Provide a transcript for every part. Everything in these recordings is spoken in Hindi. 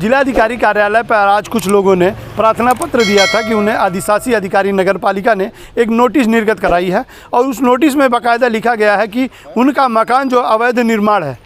जिलाधिकारी कार्यालय पर आज कुछ लोगों ने प्रार्थना पत्र दिया था कि उन्हें अधिशासी अधिकारी नगर पालिका ने एक नोटिस निर्गत कराई है और उस नोटिस में बाकायदा लिखा गया है कि उनका मकान जो अवैध निर्माण है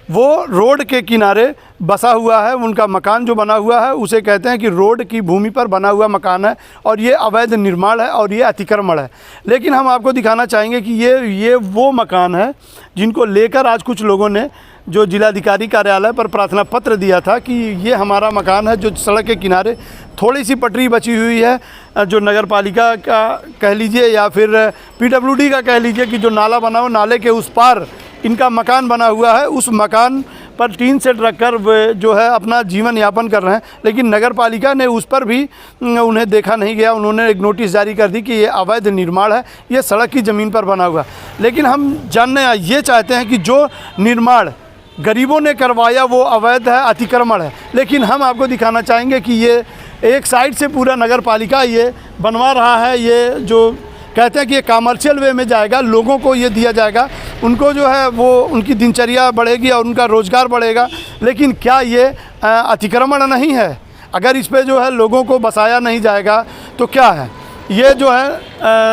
वो रोड के किनारे बसा हुआ है। उनका मकान जो बना हुआ है उसे कहते हैं कि रोड की भूमि पर बना हुआ मकान है और ये अवैध निर्माण है और ये अतिक्रमण है। लेकिन हम आपको दिखाना चाहेंगे कि ये वो मकान है जिनको लेकर आज कुछ लोगों ने जो जिलाधिकारी कार्यालय पर प्रार्थना पत्र दिया था कि ये हमारा मकान है जो सड़क के किनारे थोड़ी सी पटरी बची हुई है, जो नगर पालिका का कह लीजिए या फिर PWD का कह लीजिए कि जो नाला बना हो, नाले के उस पार इनका मकान बना हुआ है। उस मकान पर टीन सेट रखकर वे जो है अपना जीवन यापन कर रहे हैं, लेकिन नगर पालिका ने उस पर भी उन्हें देखा नहीं गया। उन्होंने एक नोटिस जारी कर दी कि ये अवैध निर्माण है, ये सड़क की ज़मीन पर बना हुआ। लेकिन हम जानना ये चाहते हैं कि जो निर्माण गरीबों ने करवाया वो अवैध है, अतिक्रमण है। लेकिन हम आपको दिखाना चाहेंगे कि ये एक साइड से पूरा नगर पालिका ये बनवा रहा है। ये जो कहते हैं कि ये कमर्शियल वे में जाएगा, लोगों को ये दिया जाएगा, उनको जो है वो उनकी दिनचर्या बढ़ेगी और उनका रोज़गार बढ़ेगा। लेकिन क्या ये अतिक्रमण नहीं है? अगर इस पे जो है लोगों को बसाया नहीं जाएगा तो क्या है? ये जो है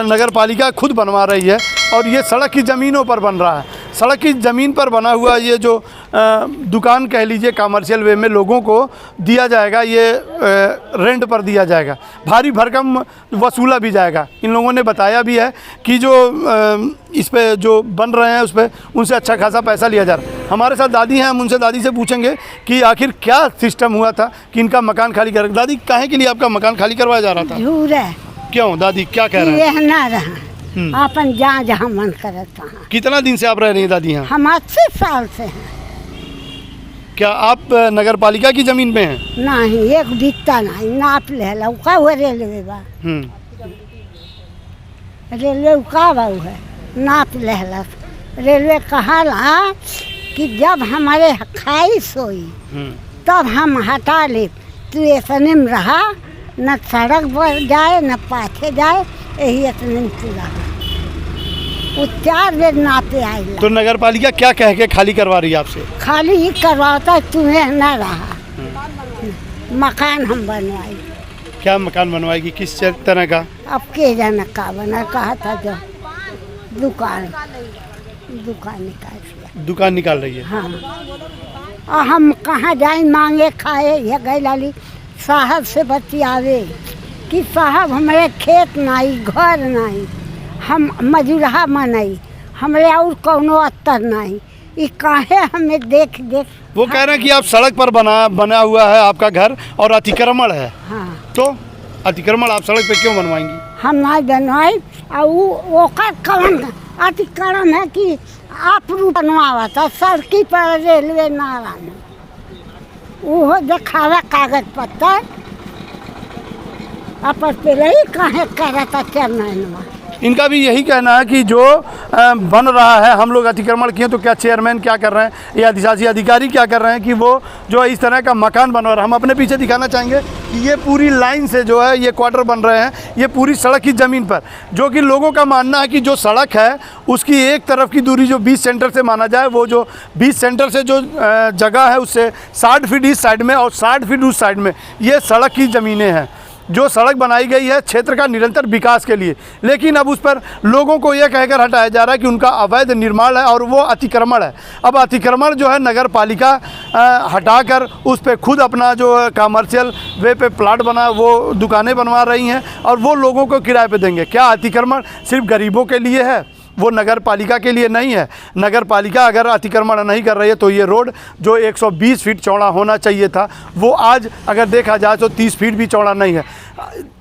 नगर पालिका खुद बनवा रही है और ये सड़क की ज़मीनों पर बन रहा है। सड़क की ज़मीन पर बना हुआ ये जो दुकान कह लीजिए कमर्शियल वे में लोगों को दिया जाएगा, ये रेंट पर दिया जाएगा, भारी भरकम वसूला भी जाएगा। इन लोगों ने बताया भी है कि जो इस पे जो बन रहे हैं उस पर उनसे अच्छा खासा पैसा लिया जा रहा है। हमारे साथ दादी हैं, हम उनसे दादी से पूछेंगे कि आखिर क्या सिस्टम हुआ था कि इनका मकान खाली कर। दादी, काहे के लिए आपका मकान खाली करवाया जा रहा था? झूठ है। क्यों दादी, क्या कह रहे हैं? रहना रहा अपन जहाँ मन करता है। कितना दिन से आप रह रही हैं दादी यहाँ? हम 80 साल से हैं। क्या आप नगर पालिका की जमीन पे हैं? नहीं, एक बिकता नहीं, नाप ले लौका हुआ रेलवे बा। रेलवे का बाऊ है, नाप ले रेलवे कहा ला कि जब हमारे ख्वाहिश होई तब हम हटा ले। तू इतने में रहा, न सड़क पर जाए न पाछे जाए, यही इतने में पूरा वो 4 बेर नापे आए। तो नगर पालिका क्या कह के खाली करवा रही है आपसे? खाली ही करवाता, तुम्हें न रहा। मकान हम बनवाई। क्या मकान बनवाएगी, किस तरह का? अब के जाना का बना, कहा था जो दुकान निकाल रही है। हाँ, और हम कहाँ जाए मांगे खाए? ये गई लाली साहब से बतियावे कि साहब हमारे खेत नहीं, घर नहीं, हम मजूरहा मनाई, हमारे और कौनो अत्तर नहीं, ये काहे हमें देख वो कह रहे हैं कि आप सड़क पर बना हुआ है आपका घर और अतिक्रमण है। हाँ, तो अतिक्रमण आप सड़क पे क्यों बनवाएंगी? हम नहीं बनवाई। और कौन अतिक्रमण है कि आप बनवावा था सड़की पर रेलवे नाला में, वो दिखावा कागज पत्तर आप पहले ही काहे करता चेयरमैन। इनका भी यही कहना है कि जो बन रहा है, हम लोग अतिक्रमण किए तो क्या चेयरमैन क्या कर रहे हैं या अधिशासी अधिकारी क्या कर रहे हैं कि वो जो इस तरह का मकान बनवा रहा है। हम अपने पीछे दिखाना चाहेंगे कि ये पूरी लाइन से जो है ये क्वार्टर बन रहे हैं, ये पूरी सड़क की ज़मीन पर, जो कि लोगों का मानना है कि जो सड़क है उसकी एक तरफ की दूरी जो 20 सेंटर से माना जाए, वो जो 20 सेंटर से जो जगह है उससे 60 फीट इस साइड में और 60 फीट उस साइड में ये सड़क की ज़मीनें हैं। जो सड़क बनाई गई है क्षेत्र का निरंतर विकास के लिए, लेकिन अब उस पर लोगों को यह कहकर हटाया जा रहा है कि उनका अवैध निर्माण है और वो अतिक्रमण है। अब अतिक्रमण जो है नगर पालिका हटाकर उस पर खुद अपना जो कमर्शियल वे पे प्लाट बना, वो दुकानें बनवा रही हैं और वो लोगों को किराए पे देंगे। क्या अतिक्रमण सिर्फ गरीबों के लिए है, वो नगर पालिका के लिए नहीं है? नगर पालिका अगर अतिक्रमण नहीं कर रही है तो ये रोड जो 120 फीट चौड़ा होना चाहिए था वो आज अगर देखा जाए तो 30 फीट भी चौड़ा नहीं है।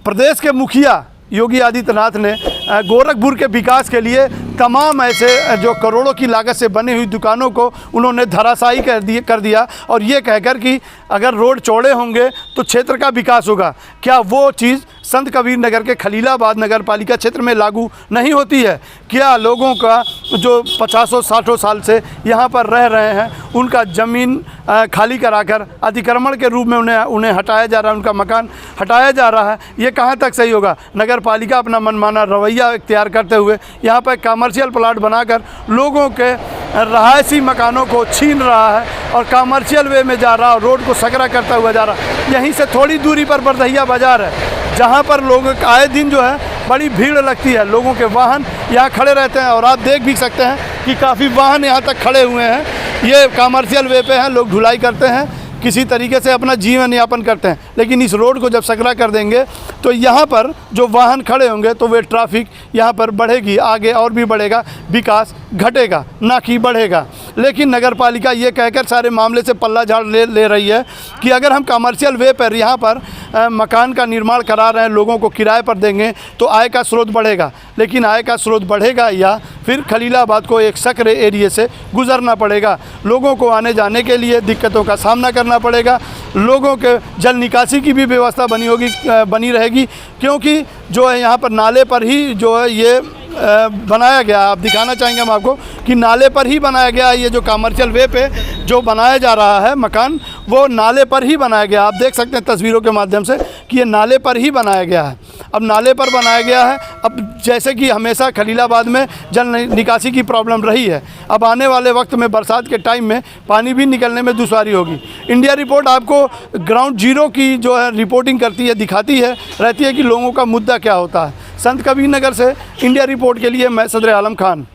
प्रदेश के मुखिया योगी आदित्यनाथ ने गोरखपुर के विकास के लिए तमाम ऐसे जो करोड़ों की लागत से बनी हुई दुकानों को उन्होंने धराशायी कर दिया और ये कहकर कि अगर रोड चौड़े होंगे तो क्षेत्र का विकास होगा। क्या वो चीज़ संत कबीर नगर के खलीलाबाद नगर पालिका क्षेत्र में लागू नहीं होती है? क्या लोगों का जो 50-60 साल से यहाँ पर रह रहे हैं उनका ज़मीन खाली कराकर अतिक्रमण के रूप में उन्हें हटाया जा रहा है, उनका मकान हटाया जा रहा है, ये कहाँ तक सही होगा? नगर पालिका अपना मनमाना रवैया इख्तियार करते हुए यहाँ पर कमर्शियल प्लाट बनाकर लोगों के रहायशी मकानों को छीन रहा है और कमर्शियल वे में जा रहा है, रोड को सकरा करता हुआ जा रहा है। यहीं से थोड़ी दूरी पर बरदहिया बाज़ार है, जहाँ पर लोग आए दिन जो है बड़ी भीड़ लगती है, लोगों के वाहन यहाँ खड़े रहते हैं और आप देख भी सकते हैं कि काफ़ी वाहन यहाँ तक खड़े हुए हैं। ये कमर्शियल वे पे हैं, लोग ढुलाई करते हैं, किसी तरीके से अपना जीवन यापन करते हैं। लेकिन इस रोड को जब सकरा कर देंगे तो यहाँ पर जो वाहन खड़े होंगे तो वे ट्रैफिक यहाँ पर बढ़ेगी, आगे और भी बढ़ेगा, विकास घटेगा ना कि बढ़ेगा। लेकिन नगर पालिका ये कहकर सारे मामले से पल्ला झाड़ ले रही है कि अगर हम कमर्शियल वे पर यहाँ पर मकान का निर्माण करा रहे हैं, लोगों को किराए पर देंगे तो आय का स्रोत बढ़ेगा। लेकिन आय का स्रोत बढ़ेगा या फिर खलीलाबाद को एक सकरे एरिया से गुजरना पड़ेगा, लोगों को आने जाने के लिए दिक्कतों का सामना करना पड़ेगा, लोगों के जल निकासी की भी व्यवस्था बनी रहेगी, क्योंकि जो है यहाँ पर नाले पर ही जो है ये बनाया गया। आप दिखाना चाहेंगे हम आपको कि नाले पर ही बनाया गया है। ये जो कमर्शियल वे पे जो बनाया जा रहा है मकान, वो नाले पर ही बनाया गया। आप देख सकते हैं तस्वीरों के माध्यम से कि ये नाले पर ही बनाया गया है। अब नाले पर बनाया गया है, अब जैसे कि हमेशा खलीलाबाद में जल निकासी की प्रॉब्लम रही है, अब आने वाले वक्त में बरसात के टाइम में पानी भी निकलने में दुश्वारी होगी। इंडिया रिपोर्ट आपको ग्राउंड जीरो की जो है रिपोर्टिंग करती है, दिखाती है रहती है कि लोगों का मुद्दा क्या होता है। संत कबीर नगर से इंडिया रिपोर्ट के लिए मैं सदर आलम खान।